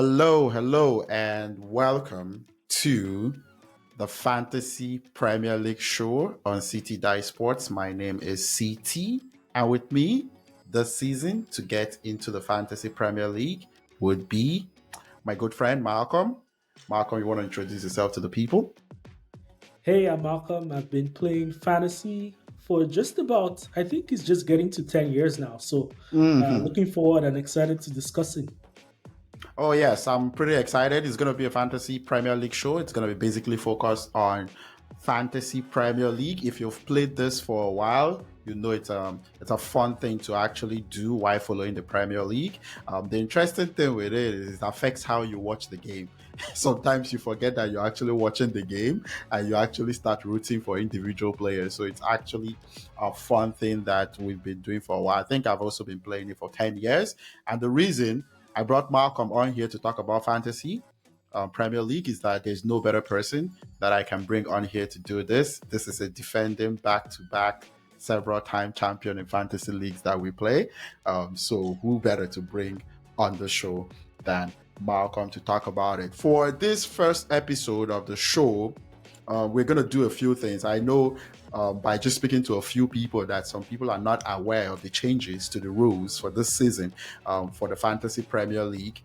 Hello, and welcome to the Fantasy Premier League show on CT Die Sports. My name is CT, and with me this season to get into the Fantasy Premier League would be my good friend Malcolm. Malcolm, you want to introduce yourself to the people? Hey, I'm Malcolm. I've been playing fantasy for just about, I think it's just getting to 10 years now. So, Hmm. looking forward and excited to discussing. Oh, yes, I'm pretty excited. It's going to be a Fantasy Premier League show. It's going to be basically focused on Fantasy Premier League. If you've played this for a while, you know it's a fun thing to actually do while following the Premier League. The interesting thing with it is it affects how you watch the game. Sometimes you forget that you're actually watching the game and you actually start rooting for individual players. So it's actually a fun thing that we've been doing for a while. I think I've also been playing it for 10 years. And the reason I brought Malcolm on here to talk about fantasy Premier League is that there's no better person that I can bring on here to do this. This is a defending back-to-back several time champion in fantasy leagues that we play. So who better to bring on the show than Malcolm to talk about it? For this first episode of the show, we're going to do a few things. I know by just speaking to a few people that some people are not aware of the changes to the rules for this season for the Fantasy Premier League.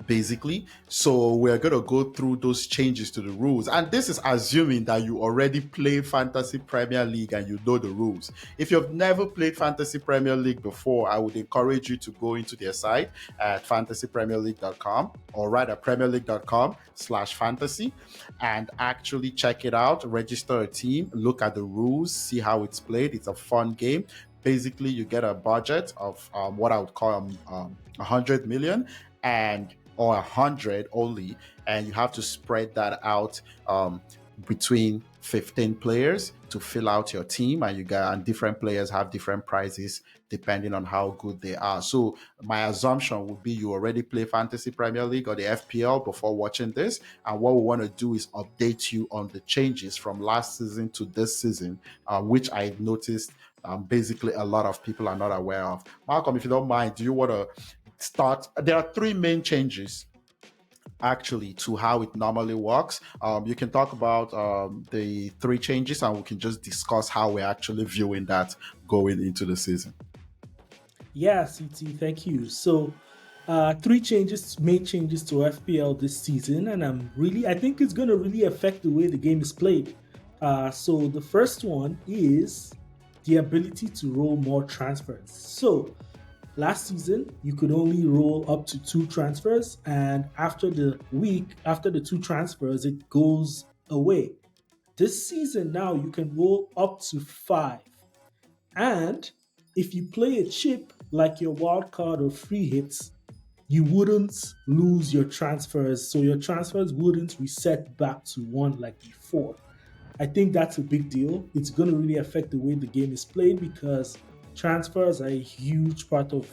Basically. So we're going to go through those changes to the rules. And this is assuming that you already play Fantasy Premier League and you know the rules. If you've never played Fantasy Premier League before, I would encourage you to go into their site at fantasypremierleague.com or rather premierleague.com/fantasy and actually check it out, register a team, look at the rules, see how it's played. It's a fun game. Basically, you get a budget of what I would call 100 million and or 100 only, and you have to spread that out between 15 players to fill out your team, and different players have different prizes depending on how good they are. So my assumption would be you already play Fantasy Premier League or the FPL before watching this, and what we want to do is update you on the changes from last season to this season, which I noticed basically a lot of people are not aware of. Malcolm, if you don't mind, do you want to start? There are three main changes actually to how it normally works. You can talk about the three changes and we can just discuss how we're actually viewing that going into the season. Yeah, CT, thank you. So, three changes, main changes to FPL this season, and I think it's going to really affect the way the game is played. So, the first one is the ability to roll more transfers. So, last season, you could only roll up to two transfers, and after the week, after the two transfers, it goes away. This season, now you can roll up to five. And if you play a chip like your wild card or free hits, you wouldn't lose your transfers. So your transfers wouldn't reset back to one like before. I think that's a big deal. It's going to really affect the way the game is played because transfers are a huge part of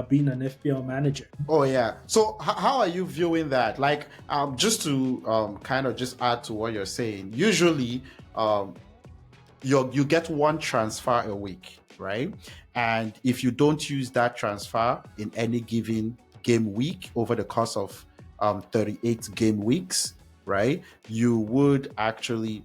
being an FPL manager. Oh yeah. So how are you viewing that? Like, just to kind of just add to what you're saying. Usually, um, you get one transfer a week, right? And if you don't use that transfer in any given game week over the course of 38 game weeks, right, you would actually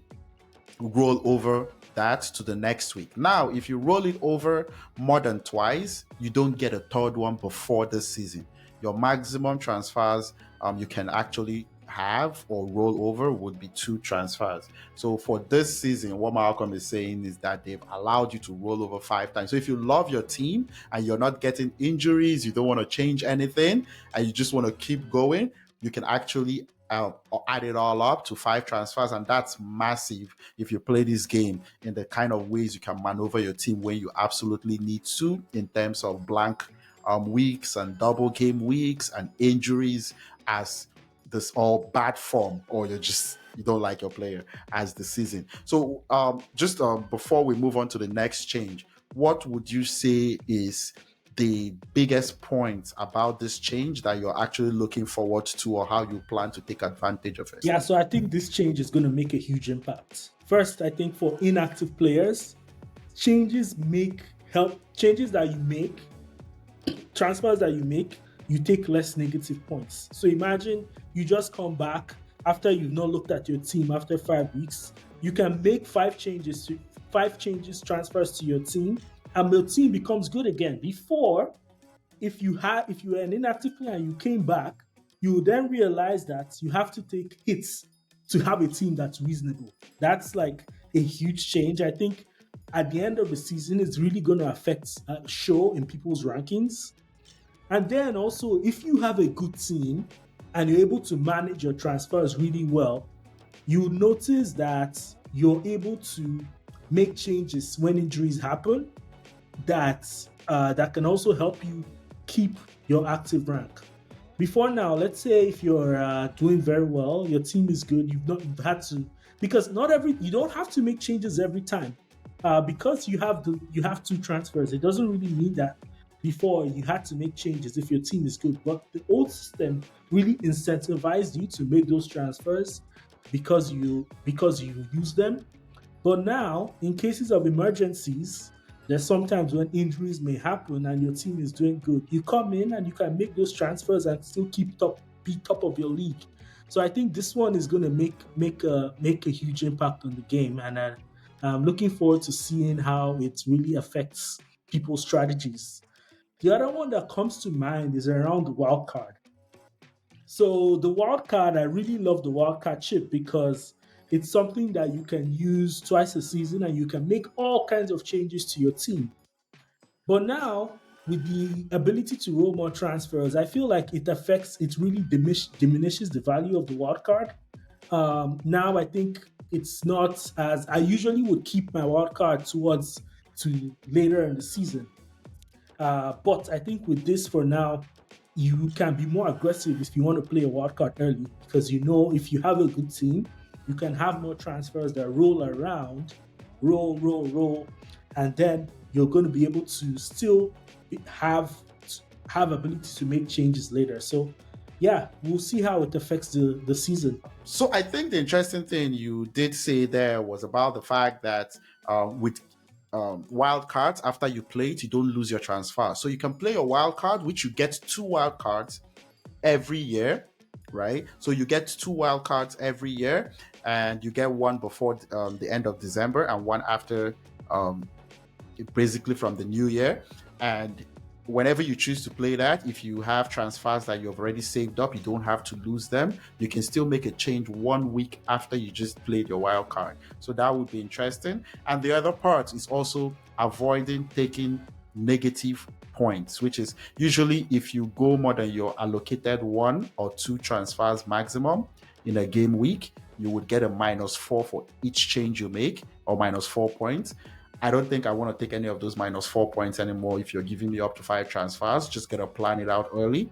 roll over that to the next week. Now, if you roll it over more than twice, you don't get a third one before this season. Your maximum transfers you can actually have or roll over would be two transfers. So for this season, what Malcolm is saying is that they've allowed you to roll over five times. So if you love your team and you're not getting injuries, you don't want to change anything, and you just want to keep going, you can actually add it all up to five transfers, and that's massive if you play this game in the kind of ways you can maneuver your team when you absolutely need to, in terms of blank weeks and double game weeks and injuries, as this all bad form, or you don't like your player as the season. So just before we move on to the next change, what would you say is the biggest point about this change that you're actually looking forward to, or how you plan to take advantage of it? Yeah, so I think this change is going to make a huge impact. First, I think for inactive players, changes that you make, transfers that you make, you take less negative points. So imagine you just come back after you've not looked at your team after 5 weeks. You can make five changes transfers to your team, and your team becomes good again. Before, if you were an inactive player and you came back, you will then realize that you have to take hits to have a team that's reasonable. That's like a huge change. I think at the end of the season, it's really going to affect show in people's rankings. And then also, if you have a good team and you're able to manage your transfers really well, you notice that you're able to make changes when injuries happen that can also help you keep your active rank. Before now, let's say if you're doing very well, your team is good, you've had to, because not every you don't have to make changes every time. Because you have two transfers, it doesn't really mean that before you had to make changes if your team is good. But the old system really incentivized you to make those transfers because you use them. But now, in cases of emergencies, there's sometimes when injuries may happen and your team is doing good. You come in and you can make those transfers and still be top of your league. So I think this one is going to make a huge impact on the game, and I'm looking forward to seeing how it really affects people's strategies. The other one that comes to mind is around the wild card. So the wild card, I really love the wild card chip because it's something that you can use twice a season and you can make all kinds of changes to your team. But now, with the ability to roll more transfers, I feel like it really diminishes the value of the wild card. Now I think it's not as I usually would keep my wild card towards to later in the season. But I think with this for now, you can be more aggressive if you want to play a wild card early because you know if you have a good team, you can have more transfers that roll around, roll, and then you're going to be able to still have have ability to make changes later. So yeah, we'll see how it affects the season. So I think the interesting thing you did say there was about the fact that with wild cards, after you play it, you don't lose your transfer. So you can play a wild card, which you get two wild cards every year, right? So you get two wild cards every year, and you get one before the end of December and one after, basically from the new year. And whenever you choose to play that, if you have transfers that you've already saved up, you don't have to lose them. You can still make a change 1 week after you just played your wild card. So that would be interesting. And the other part is also avoiding taking negative points, which is usually if you go more than your allocated one or two transfers maximum in a game week, you would get a -4 for each change you make, or -4 points. I don't think I want to take any of those -4 points anymore. If you're giving me up to 5 transfers, just gonna plan it out early.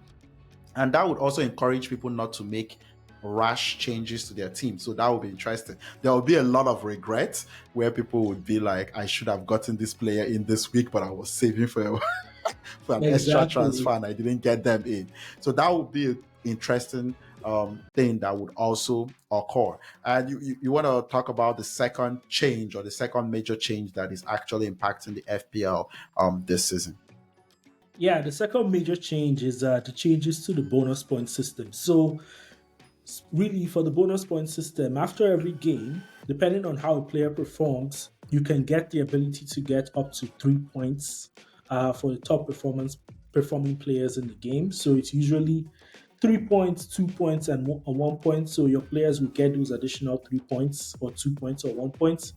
And that would also encourage people not to make rash changes to their team. So that would be interesting. There will be a lot of regret where people would be like, I should have gotten this player in this week, but I was saving for for an extra transfer Exactly. and I didn't get them in. So that would be an interesting thing that would also occur. And you want to talk about the second change, or the second major change that is actually impacting the FPL this season. Yeah, the second major change is the changes to the bonus point system. So really for the bonus point system, after every game, depending on how a player performs, you can get the ability to get up to 3 points for the top performing players in the game. So it's usually 3 points, 2 points, and 1 point. So your players will get those additional 3 points or 2 points or 1 point.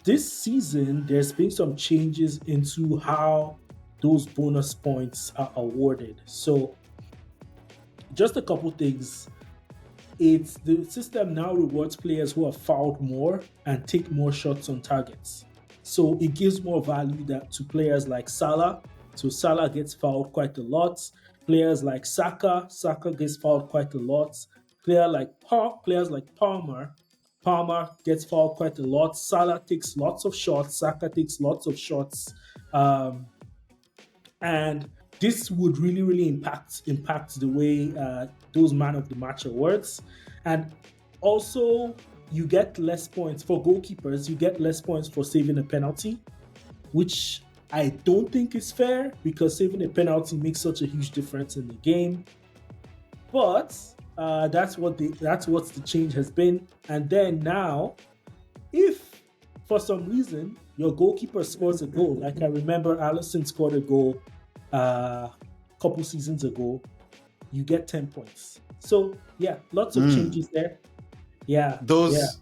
This season, there's been some changes into how those bonus points are awarded. So just a couple things. It's the system now rewards players who have fouled more and take more shots on targets. So it gives more value to players like Salah. So Salah gets fouled quite a lot. Players like Saka gets fouled quite a lot. Players like Palmer gets fouled quite a lot. Salah takes lots of shots. Saka takes lots of shots. Um, and this would really impact the way those man of the match awards. And also, you get less points for goalkeepers. You get less points for saving a penalty, which I don't think it's fair because saving a penalty makes such a huge difference in the game. But that's what the change has been. And then now, if for some reason your goalkeeper scores a goal, like I remember Allison scored a goal a couple seasons ago, you get 10 points. So yeah, lots of Mm. changes there. Yeah, yeah. Those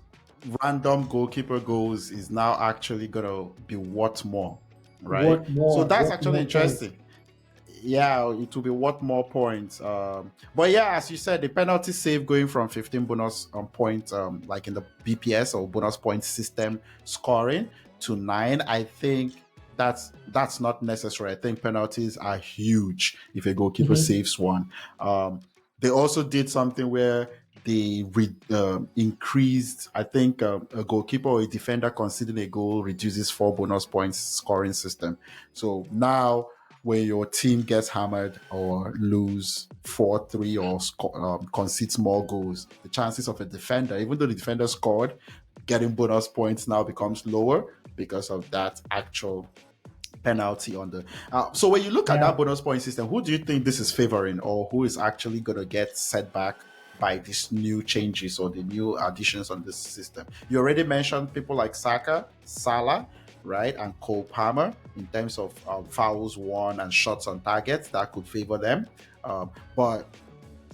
random goalkeeper goals is now actually gonna be worth more, right? So that's What actually more points? interesting. Yeah, it will be worth more points. But yeah, as you said, the penalty save going from 15 bonus points, like in the BPS or bonus point system scoring to 9, I think that's not necessary. I think penalties are huge if a goalkeeper Mhm. saves one. They also did something where they increased, I think, a goalkeeper or a defender conceding a goal reduces 4 bonus points scoring system. So now when your team gets hammered or lose 4-3 or concedes more goals, the chances of a defender, even though the defender scored, getting bonus points now becomes lower because of that actual penalty on the. So when you look at Yeah. that bonus point system, who do you think this is favoring, or who is actually going to get set back by these new changes or the new additions on this system? You already mentioned people like Saka, Salah, right, and Cole Palmer in terms of fouls won and shots on target that could favor them. But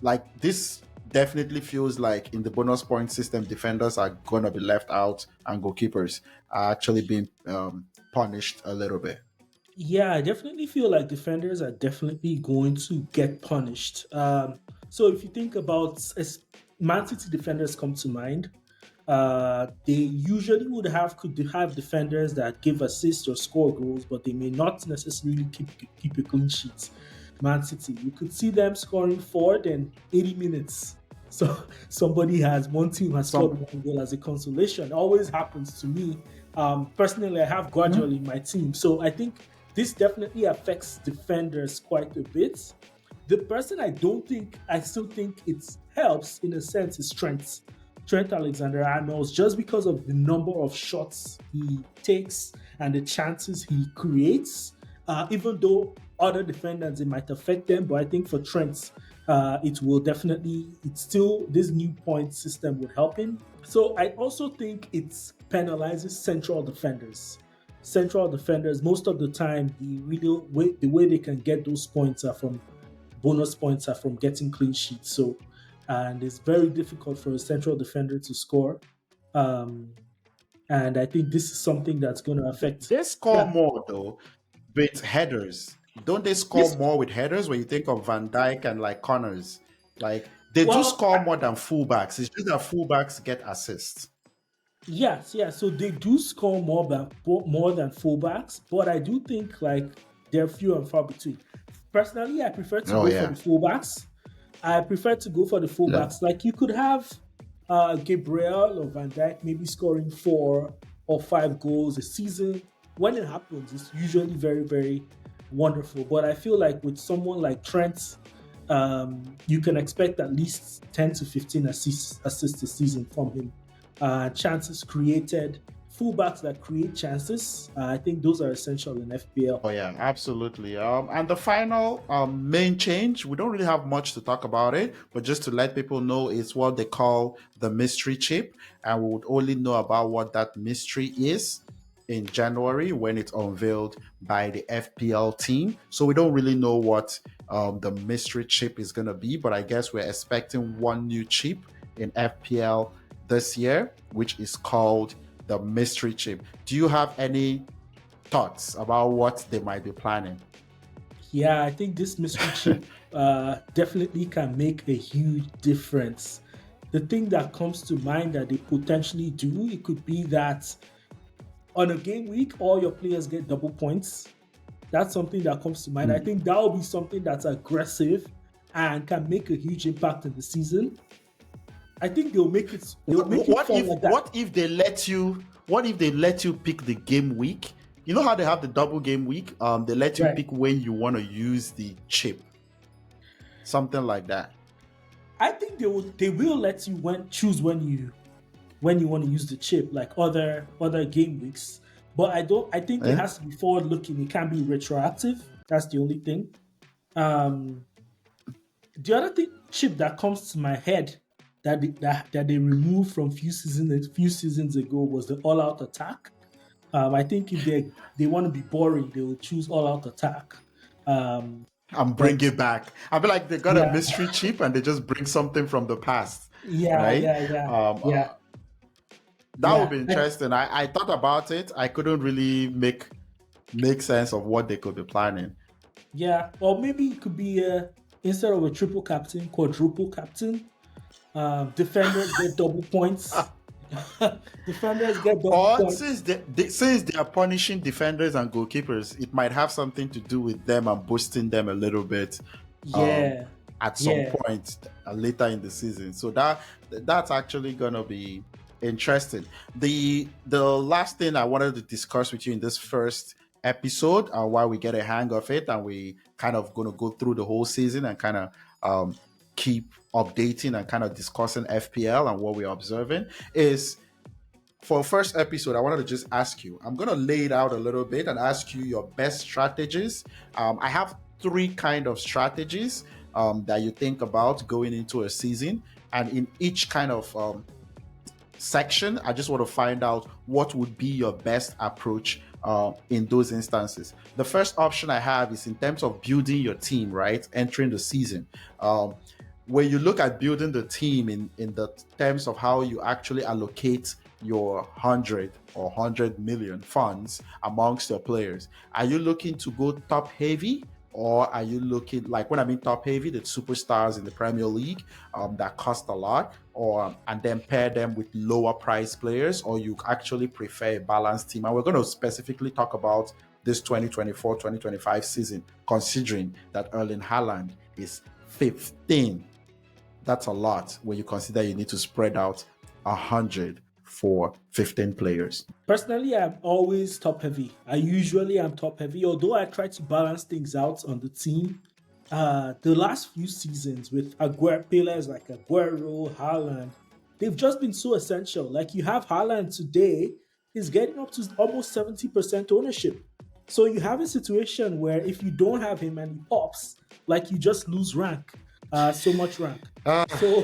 like this definitely feels like in the bonus point system, defenders are gonna be left out and goalkeepers are actually being punished a little bit. Yeah, I definitely feel like defenders are definitely going to get punished. So if you think about Man City defenders come to mind, they usually would could have defenders that give assists or score goals, but they may not necessarily keep a clean sheet. Man City, you could see them scoring 4 then 80 minutes. So one team has scored Some one goal as a consolation. It always happens to me. Personally, I have Mhm. gradually in my team, so I think this definitely affects defenders quite a bit. The person I still think it helps in a sense is Trent Alexander Arnold, just because of the number of shots he takes and the chances he creates. Even though other defenders it might affect them, but I think for Trent, it will definitely. It's still this new point system would help him. So I also think it penalizes central defenders. Central defenders, most of the time, the way they can get those points are from bonus points are from getting clean sheets. So, and it's very difficult for a central defender to score. Um, and I think this is something that's going to affect. they score Yeah. more though with headers. Don't they score Yes. more with headers when you think of Van Dijk and like corners? Like they do Well, score more than fullbacks. It's just that fullbacks get assists. yes, yeah. So they do score more than fullbacks, but I do think like they're few and far between. Personally, I prefer to Oh go for the yeah, fullbacks. I prefer to go for the yeah. fullbacks. Like you could have Gabriel or Van Dijk maybe scoring 4 or 5 goals a season. When it happens, it's usually very, very wonderful. But I feel like with someone like Trent, you can expect at least 10 to 15 assists a season from him. Chances created, fullbacks that create chances. I think those are essential in FPL. Oh yeah, absolutely. And the final main change, we don't really have much to talk about it, but just to let people know, it's what they call the mystery chip, and we would only know about what that mystery is in January when it's unveiled by the FPL team. So we don't really know what the mystery chip is going to be, but I guess we're expecting one new chip in FPL this year, which is called the mystery chip. Do you have any thoughts about what they might be planning? Yeah, I think this mystery chip definitely can make a huge difference. The thing that comes to mind that they potentially do, it could be that on a game week, all your players get double points. That's something that comes to mind. I Mm. think that will be something that's aggressive and can make a huge impact in the season. I think they'll make it fun like that. What if they let you pick the game week? You know how they have the double game week? They let you Right. pick when you want to use the chip, something like that. I think they will let you choose when you want to use the chip, like other game weeks. But I think it Eh? has to be forward looking. It can't be retroactive. That's the only thing. Um, the other thing chip that comes to my head that they removed from few seasons ago was the all out attack. I think if they want to be boring, they will choose all out attack. Um, And bring but it back. I feel like they got a yeah, mystery chip and they just bring something from the past, yeah, right? yeah, yeah, Um, yeah, that would yeah, be interesting. I thought about it. I couldn't really make sense of what they could be planning. yeah. Or maybe it could be instead of a triple captain, quadruple captain. Defenders get double points. Defenders get double Or points. since they are punishing defenders and goalkeepers, it might have something to do with them and boosting them a little bit um, Yeah, at some yeah. point later in the season. So that's actually gonna be interesting. The last thing I wanted to discuss with you in this first episode, while we get a hang of it and we kind of gonna go through the whole season and kind of keep updating and kind of discussing FPL and what we're observing, is for first episode, I wanted to just ask you. I'm gonna lay it out a little bit and ask you your best strategies. I have three kind of strategies that you think about going into a season, and in each kind of section, I just want to find out what would be your best approach in those instances. The first option I have is in terms of building your team, right? Entering the season. When you look at building the team in the terms of how you actually allocate your 100 or 100 million funds amongst your players, are you looking to go top heavy, or are you looking, like when I mean top heavy, the superstars in the Premier League that cost a lot, or and then pair them with lower price players, or you actually prefer a balanced team? And we're going to specifically talk about this 2024-2025 season, considering that Erling Haaland is 15. That's a lot when you consider you need to spread out 100 for 15 players. Personally, I'm always top heavy. I usually am top heavy, although I try to balance things out on the team. The last few seasons with players like Aguero, Haaland, they've just been so essential. Like you have Haaland today, he's getting up to almost 70% ownership. So you have a situation where if you don't have him and he pops, like you just lose rank, so much rank. Uh, So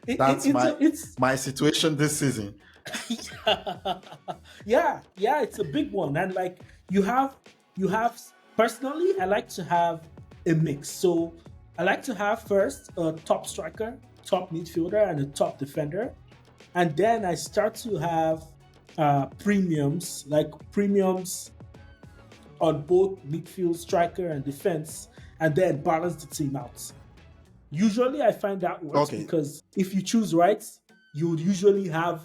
that's it's my situation this season. yeah, it's a big one. And like you have personally, I like to have a mix. So I like to have first a top striker, top midfielder, and a top defender. And then I start to have premiums on both midfield, striker, and defense, and then balance the team out. Usually, I find that works Okay. because if you choose right, you would usually have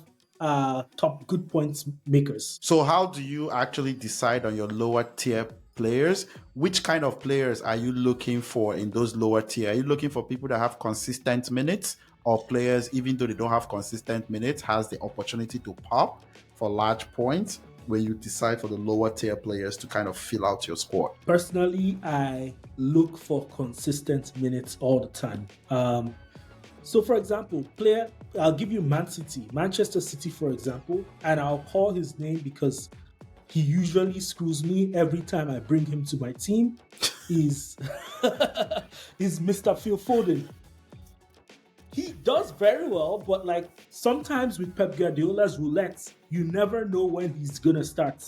top good points makers. So how do you actually decide on your lower tier players? Which kind of players are you looking for in those lower tier? Are you looking for people that have consistent minutes, or players, even though they don't have consistent minutes, has the opportunity to pop for large points, when you decide for the lower tier players to kind of fill out your squad? Personally, I look for consistent minutes all the time. So, for example, I'll give you Manchester City, for example, and I'll call his name because he usually screws me every time I bring him to my team. Is is Mr. Phil Foden. He does very well, but like sometimes with Pep Guardiola's roulette, you never know when he's gonna start.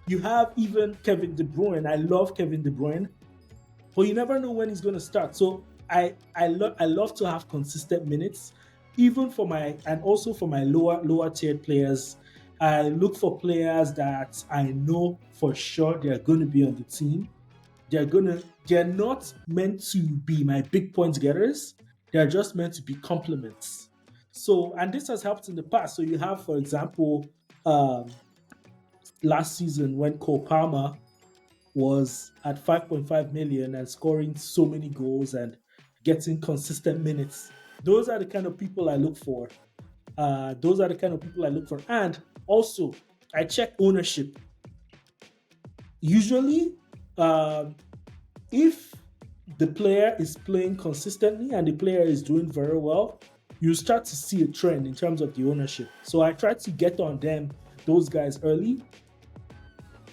You have even Kevin De Bruyne. I love Kevin De Bruyne, but you never know when he's gonna start. So I love to have consistent minutes, even for my and also for my lower tiered players. I look for players that I know for sure they're going to be on the team. They're not meant to be my big point getters. They're just meant to be complements. So, and this has helped in the past. So you have, for example, last season when Cole Palmer was at 5.5 million and scoring so many goals and getting consistent minutes. Those are the kind of people I look for. And also, I check ownership. Usually, if the player is playing consistently and the player is doing very well, you start to see a trend in terms of the ownership. So I try to get on those guys early.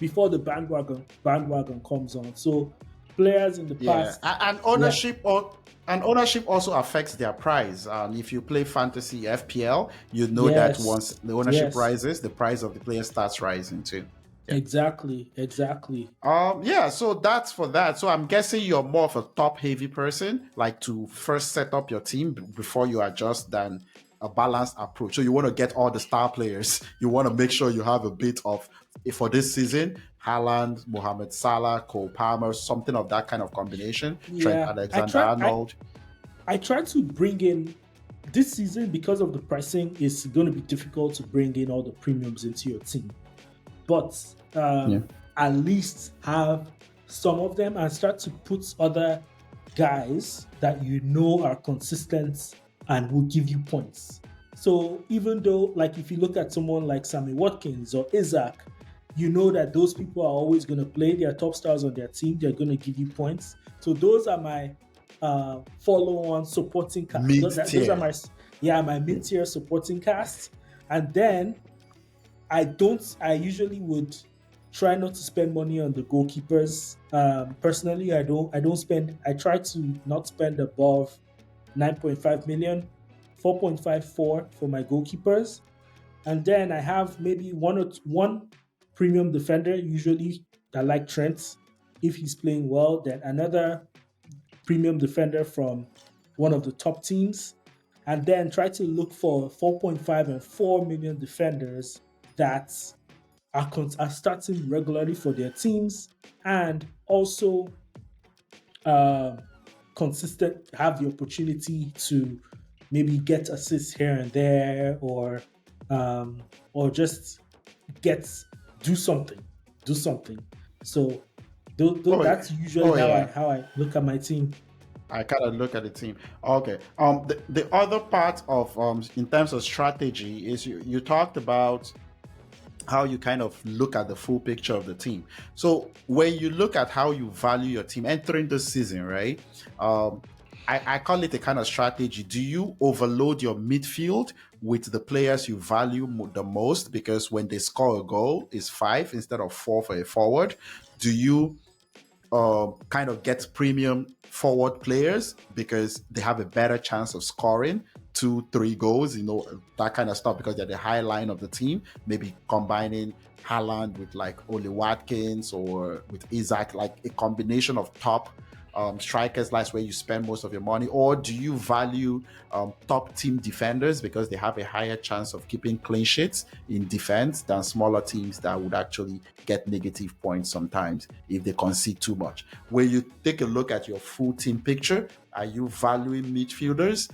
before the bandwagon comes on. So players in the Yeah, past, and yeah, ownership also affects their price. And if you play fantasy FPL, you know that once yes, the ownership yes, rises, the price of the player starts rising too. Yeah. exactly. Yeah, so that's for that. So I'm guessing you're more of a top heavy person, like to first set up your team before you adjust than a balanced approach. So you want to get all the star players. You want to make sure you have a bit of, for this season, Haaland, Mohamed Salah, Cole Palmer, something of that kind of combination, Trent Yeah, Alexander-Arnold. I try to bring in this season because of the pricing. It's going to be difficult to bring in all the premiums into your team, but Yeah. at least have some of them and start to put other guys that you know are consistent and will give you points. So even though, like, if you look at someone like Sammy Watkins or Isaac, you know that those people are always going to play. They are top stars on their team. They're going to give you points. So those are my follow-on supporting cast. Mid Those are tier. my mid-tier supporting cast. And then I usually would try not to spend money on the goalkeepers. Personally, I try to not spend above 9.5 million, 4.54 for my goalkeepers. And then I have maybe one premium defender, usually I like Trent if he's playing well, then another premium defender from one of the top teams, and then try to look for 4.5 and 4 million defenders that are starting regularly for their teams and also uh, consistent, have the opportunity to maybe get assists here and there, or just get do something, do something. So Oh, that's usually oh yeah. how I look at my team. I kind of look at the team. Okay. The other part of in terms of strategy is you talked about how you kind of look at the full picture of the team. So when you look at how you value your team entering this season, right? Um, I call it a kind of strategy. Do you overload your midfield with the players you value the most because when they score a goal, it's 5 instead of 4 for a forward? Do you kind of get premium forward players because they have a better chance of scoring 2, 3 goals, that kind of stuff because they're the high line of the team. Maybe combining Haaland with like Oli Watkins or with Isaac, like a combination of top strikers. That's where you spend most of your money. Or do you value top team defenders because they have a higher chance of keeping clean sheets in defense than smaller teams that would actually get negative points sometimes if they concede too much? When you take a look at your full team picture, are you valuing midfielders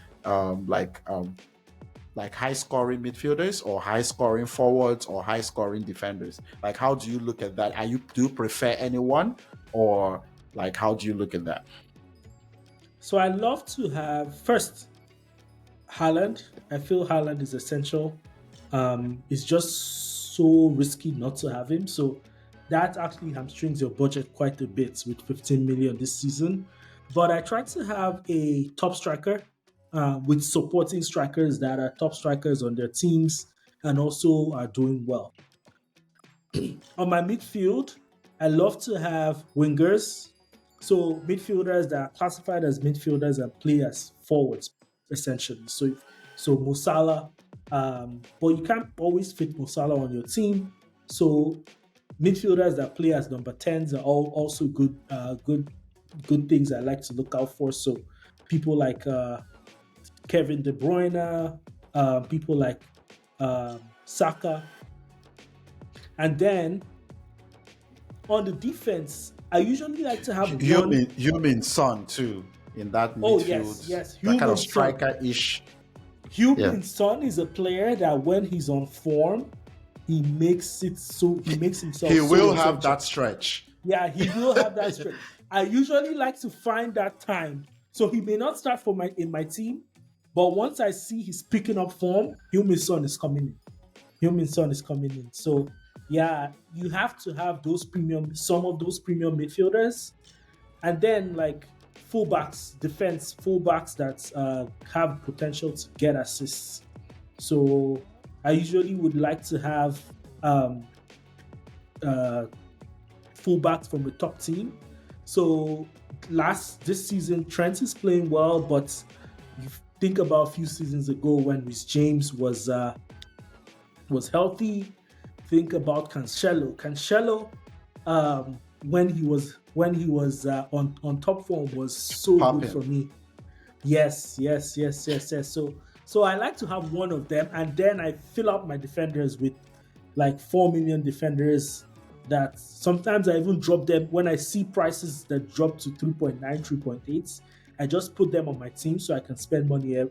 like high scoring midfielders or high scoring forwards or high scoring defenders? Like, how do you look at that? Do you prefer anyone, or like how do you look at that? So I love to have first Haaland. I feel Haaland is essential. It's just so risky not to have him. So that actually hamstrings your budget quite a bit with 15 million this season. But I try to have a top striker with supporting strikers that are top strikers on their teams and also are doing well. On my midfield, I love to have wingers. So midfielders that are classified as midfielders and play as forwards, essentially. So Musala, but you can't always fit Musala on your team. So midfielders that play as number 10s are also good things I like to look out for. So people like Kevin De Bruyne, people like Saka, and then on the defense, I usually like to have You one. mean you mean Son too in that Oh yes, midfield, yes, that kind of Human Son. striker-ish. Yeah. Human Son is a player that when he's on form, he makes himself He so will have that essential. stretch. Yeah, he will have that stretch. I usually like to find that time. So he may not start for my in my team, but once I see he's picking up form, Human Son is coming in. Human Son is coming in. So yeah, you have to have some of those premium midfielders, and then like defense fullbacks that have potential to get assists. So I usually would like to have um, uh, fullbacks from the top team. So this season, Trent is playing well, but you think about a few seasons ago when Rhys James was healthy. Think about Cancelo. Cancelo, when he was on top form, was so good Popping. for me. Yes, yes, yes, yes, yes. So I like to have one of them, and then I fill up my defenders with like 4 million defenders. That sometimes I even drop them when I see prices that drop to 3.9, 3.8. I just put them on my team so I can spend money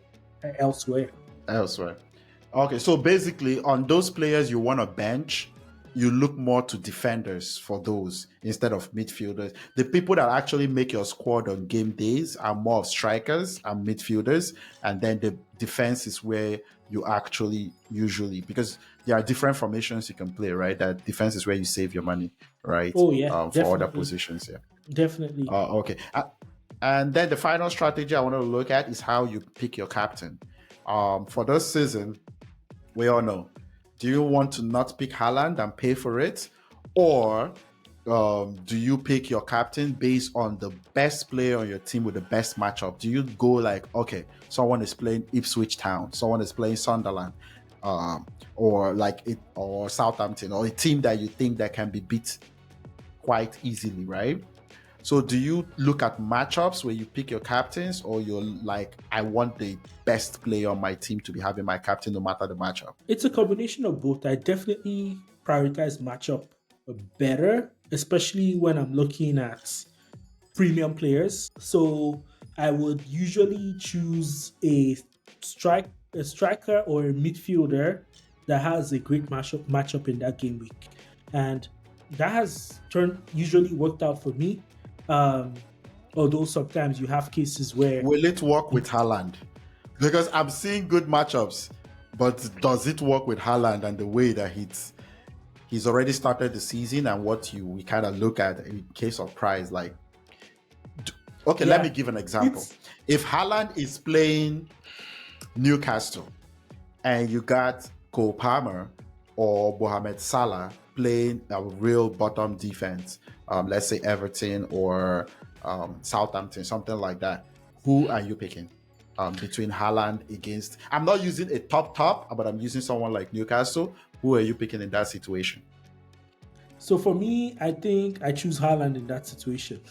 elsewhere. Elsewhere. Okay, so basically, on those players you want to bench, you look more to defenders for those instead of midfielders. The people that actually make your squad on game days are more of strikers and midfielders, and then the defense is where you actually usually, because there are different formations you can play, right? That defense is where you save your money, right? Oh yeah, For other definitely, positions, yeah. definitely. Okay. And then the final strategy I want to look at is how you pick your captain. For this season, we all know. Do you want to not pick Haaland and pay for it? Or do you pick your captain based on the best player on your team with the best matchup? Do you go like, okay, someone is playing Ipswich Town, someone is playing Sunderland, or like it, or Southampton, or a team that you think that can be beat quite easily, right? So do you look at matchups where you pick your captains, or you're like, I want the best player on my team to be having my captain no matter the matchup? It's a combination of both. I definitely prioritize matchup better, especially when I'm looking at premium players. So I would usually choose a striker or a midfielder that has a great matchup in that game week, and that has turned usually worked out for me. Um, Although sometimes you have cases where Will it work with Haaland? Because I'm seeing good matchups, but does it work with Haaland and the way that he's already started the season and what we kind of look at in case of price? Like, okay, let me yeah, give an example. it's If Haaland is playing Newcastle and you got Cole Palmer or Mohamed Salah playing a real bottom defense, let's say Everton or Southampton, something like that, who are you picking between Haaland against? I'm not using a top, but I'm using someone like Newcastle. Who are you picking in that situation? so for me, I think I choose Haaland in that situation.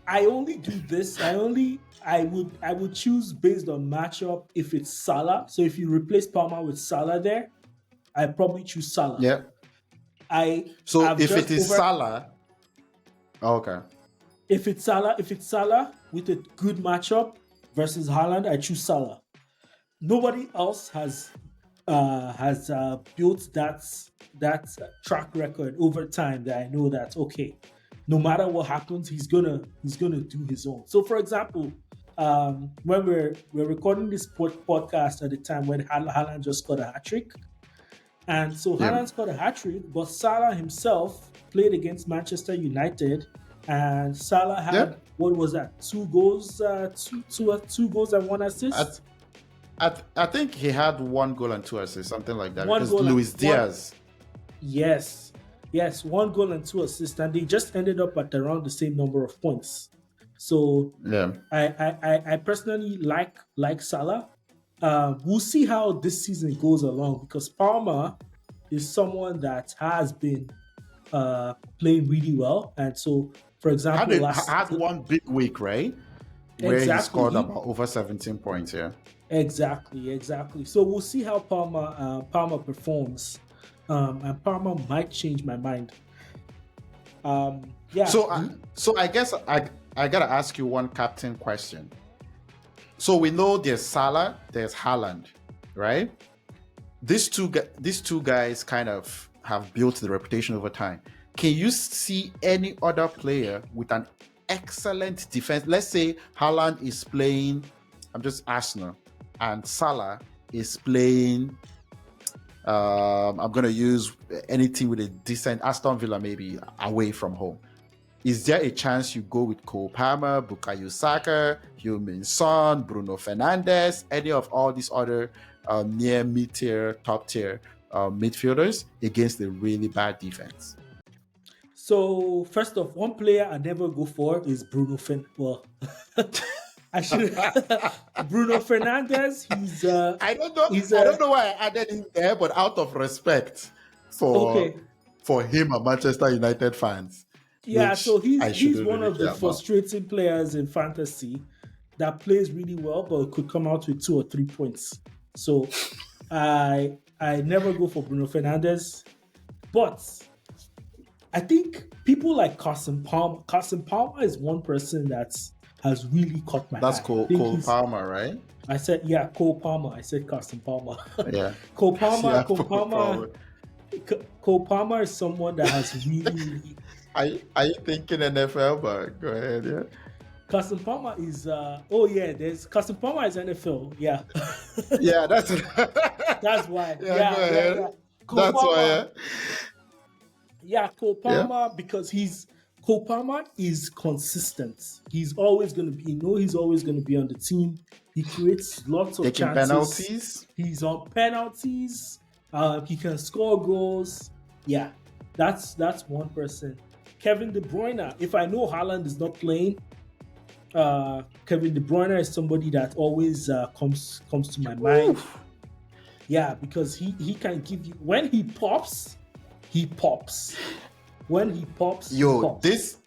I only do this. I would choose based on matchup if it's Salah. So if you replace Palmer with Salah there, I probably choose Salah. Yeah. I So have if it just is over Salah, okay. if it's Salah with a good matchup versus Haaland, I choose Salah. Nobody else has built that track record over time that I know that okay, no matter what happens, he's gonna do his own. So, for example, when we're recording this podcast at the time when Haaland just got a hat trick, and so Yeah. Haaland scored a hat trick, but Salah himself played against Manchester United, and Salah Yeah. had what was that? Two goals, two goals and one I, assist. I think he had one goal and two assists, something like that, One because goal and Luis one. Diaz. Yes, yes, one goal and two assists, and they just ended up at around the same number of points. So Yeah. I personally like Salah. We'll see how this season goes along because Palmer is someone that has been playing really well, and so for example, Had one big week, right? Where he exactly scored about over 17 points. Yeah. exactly. So we'll see how Palmer performs, and Palmer might change my mind. Yeah. So I guess I gotta ask you one captain question. So we know there's Salah, there's Haaland, right? These two guys kind of have built the reputation over time. Can you see any other player with an excellent defense? Let's say Haaland is playing, I'm just Arsenal, and Salah is playing. I'm gonna use any team with a decent Aston Villa, maybe away from home. Is there a chance you go with Cole Palmer, Bukayo Saka, Heung-min Son, Bruno Fernandes, any of all these other near mid-tier, top-tier midfielders against a really bad defense? So first off, one player I never go for is Bruno Fen. Well, I should Bruno Fernandez. I don't know. He's I don't a know why I added him there, but out of respect for okay. for him and Manchester United fans, Yeah, which so he's I he's shouldn't one really of the care about. frustrating players in fantasy that plays really well, but could come out with 2 or 3 points. So I never go for Bruno Fernandez, but I think people like Carson Palmer. Carson Palmer is one person that has really caught my That's eye. I think Cole he's. Palmer, right? I said yeah, Cole Palmer. I said Carson Palmer. Yeah. Cole Palmer. Yeah, Cole Cole Palmer. Palmer. Cole Palmer is someone that has really. Are you thinking NFL? But go ahead, yeah. Carson Palmer is oh yeah, there's Carson Palmer is NFL. Yeah. Yeah, that's That's why. yeah, go Yeah. ahead. Cole That's why, Palmer. yeah. Yeah, Cole Yeah. Palmer because Cole Palmer is consistent. He's always gonna be, he's always gonna be on the team. He creates lots of Taking chances. penalties. He's on penalties. He can score goals. Yeah, that's one person. Kevin De Bruyne. If I know Haaland is not playing, Kevin De Bruyne is somebody that always comes to my mind. Oof. Yeah, because he can give you when he pops, he pops. When he pops, he Yo, pops.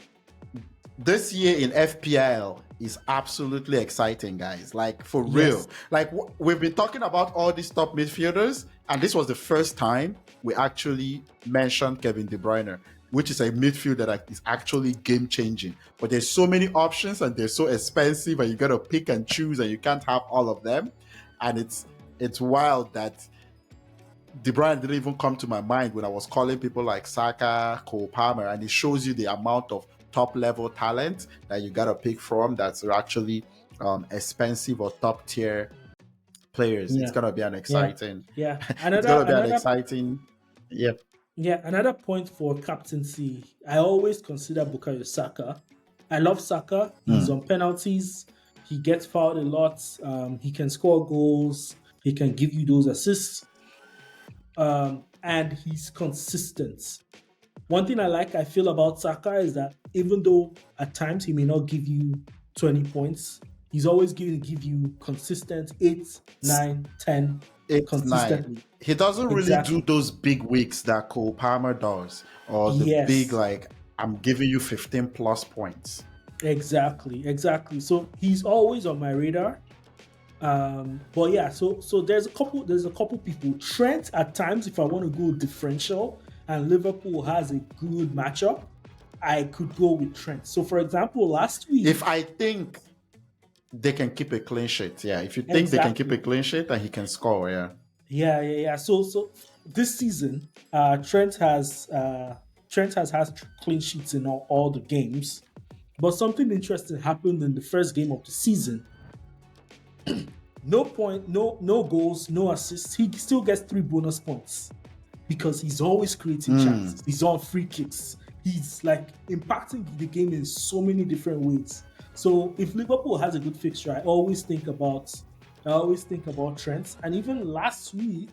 this year in FPL is absolutely exciting, guys. Like for real. Yes. Like we've been talking about all these top midfielders, and this was the first time we actually mentioned Kevin De Bruyne, which is a midfield that is actually game changing. But there's so many options, and they're so expensive, and you gotta pick and choose, and you can't have all of them. And it's wild that De Bruyne didn't even come to my mind when I was calling people like Saka, Cole Palmer, and it shows you the amount of top level talent that you gotta pick from that's actually expensive or top tier players. It's Yeah. gonna be an Yeah. exciting. Yeah. It's gonna be an exciting. Yep. Yeah, another point for captaincy. I always consider Bukayo Saka. I love Saka. He's on penalties. He gets fouled a lot. He can score goals. He can give you those assists. And he's consistent. One thing I feel about Saka is that even though at times he may not give you 20 points, he's always going to give you consistent 8, 9, 10 It's nine. consistently. He doesn't really do Exactly. those big weeks that Cole Palmer does, or the big Yes. like I'm giving you 15 plus points. Exactly. So he's always on my radar. But yeah, so there's a couple people. Trent at times, if I want to go differential, and Liverpool has a good matchup, I could go with Trent. So for example, last week, If I think they can keep a clean sheet, yeah. If you think they can keep a clean sheet and he can score, yeah. Yeah. So this season, Trent has had clean sheets in all the games, but something interesting happened in the first game of the season. No goals, no assists. He still gets 3 bonus points because he's always creating chances. He's on free kicks. He's like impacting the game in so many different ways. So if Liverpool has a good fixture, I always think about Trent. And even last week,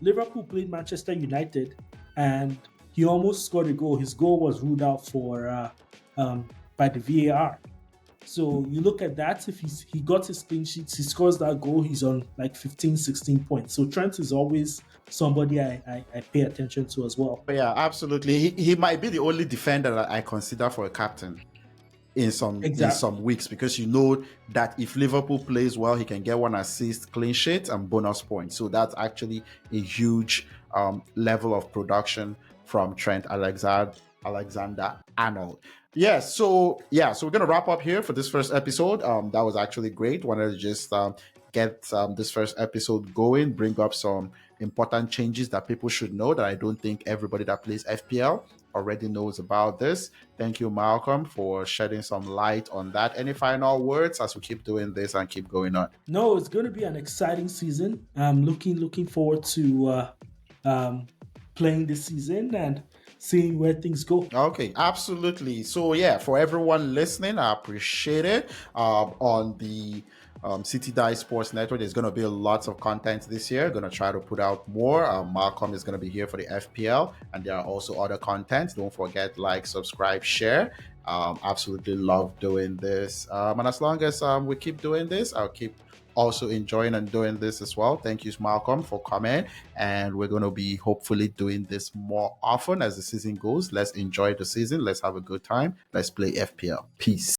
Liverpool played Manchester United, and he almost scored a goal. His goal was ruled out for by the VAR. So you look at that, if he got his clean sheets, he scores that goal, he's on like 15, 16 points. So Trent is always somebody I pay attention to as well. Yeah, absolutely. He might be the only defender that I consider for a captain in some weeks, because you know that if Liverpool plays well, he can get 1 assist, clean sheet, and bonus points. So that's actually a huge level of production from Trent Alexander-Arnold. So we're gonna wrap up here for this first episode. That was actually great. Wanted to just get this first episode going, bring up some important changes that people should know that I don't think everybody that plays FPL already knows about this. Thank you, Malcolm, for shedding some light on that. Any final words as we keep doing this and keep going on? No, it's going to be an exciting season. I'm looking forward to playing this season and seeing where things go. Okay, absolutely. So yeah, for everyone listening, I appreciate it. On the City Dice Sports Network. There's going to be lots of content this year. Going to try to put out more. Malcolm is going to be here for the FPL, and there are also other contents. Don't forget, like, subscribe, share. Absolutely love doing this. And as long as we keep doing this, I'll keep also enjoying and doing this as well. Thank you, Malcolm, for coming. And we're going to be hopefully doing this more often as the season goes. Let's enjoy the season. Let's have a good time. Let's play FPL. Peace.